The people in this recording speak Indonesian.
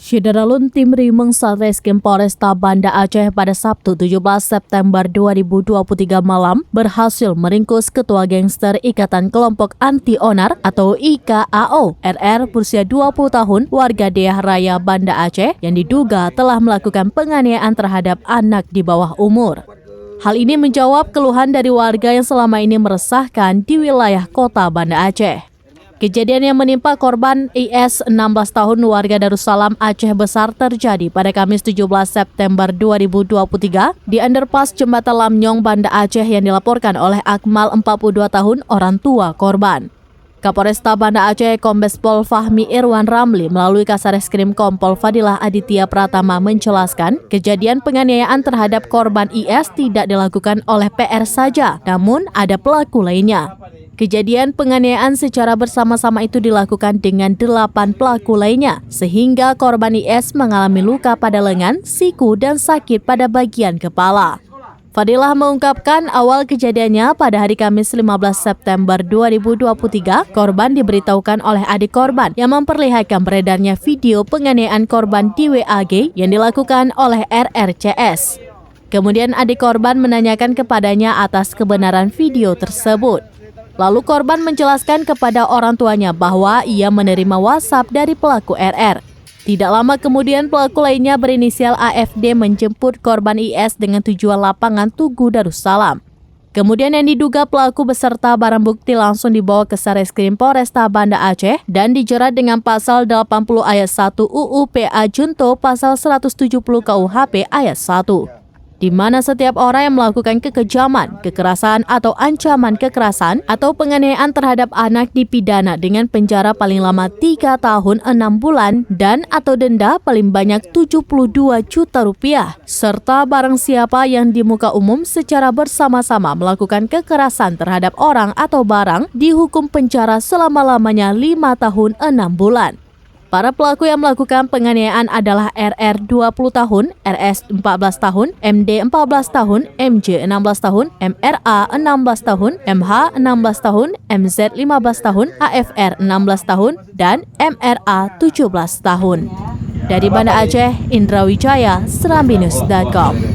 Syederalun Timri Satreskrim Polresta Banda Aceh pada Sabtu 17 September 2023 malam berhasil meringkus Ketua Gangster Ikatan Kelompok Anti Onar atau IKAO RR berusia 20 tahun warga Deah Raya Banda Aceh yang diduga telah melakukan penganiayaan terhadap anak di bawah umur. Hal ini menjawab keluhan dari warga yang selama ini meresahkan di wilayah kota Banda Aceh. Kejadian yang menimpa korban IS 16 tahun warga Darussalam Aceh Besar terjadi pada Kamis 17 September 2023 di underpass Jembatan Lamnyong Banda Aceh yang dilaporkan oleh Akmal 42 tahun orang tua korban. Kapolresta Banda Aceh Kombes Pol Fahmi Irwan Ramli melalui Kasareskrim Kompol Fadilah Aditya Pratama menjelaskan kejadian penganiayaan terhadap korban IS tidak dilakukan oleh PR saja, namun ada pelaku lainnya. Kejadian penganiayaan secara bersama-sama itu dilakukan dengan 8 pelaku lainnya, sehingga korban IS mengalami luka pada lengan, siku, dan sakit pada bagian kepala. Fadilah mengungkapkan awal kejadiannya pada hari Kamis 15 September 2023, korban diberitahukan oleh adik korban yang memperlihatkan beredarnya video penganiayaan korban di WAG yang dilakukan oleh RRCS. Kemudian adik korban menanyakan kepadanya atas kebenaran video tersebut. Lalu korban menjelaskan kepada orang tuanya bahwa ia menerima WhatsApp dari pelaku RR. Tidak lama kemudian pelaku lainnya berinisial AFD menjemput korban IS dengan tujuan lapangan Tugu Darussalam. Kemudian yang diduga pelaku beserta barang bukti langsung dibawa ke Sareskrim Polresta Banda Aceh dan dijerat dengan pasal 80 ayat 1 UU PA Junto pasal 170 KUHP ayat 1. Di mana setiap orang yang melakukan kekejaman, kekerasan atau ancaman kekerasan atau penganiayaan terhadap anak dipidana dengan penjara paling lama 3 tahun 6 bulan dan atau denda paling banyak 72 juta rupiah, serta barang siapa yang di muka umum secara bersama-sama melakukan kekerasan terhadap orang atau barang dihukum penjara selama-lamanya 5 tahun 6 bulan. Para pelaku yang melakukan penganiayaan adalah RR 20 tahun, RS 14 tahun, MD 14 tahun, MJ 16 tahun, MRA 16 tahun, MH 16 tahun, MZ 15 tahun, AFR 16 tahun, dan MRA 17 tahun. Dari Banda Aceh, Indra Wijaya, serambinews.com.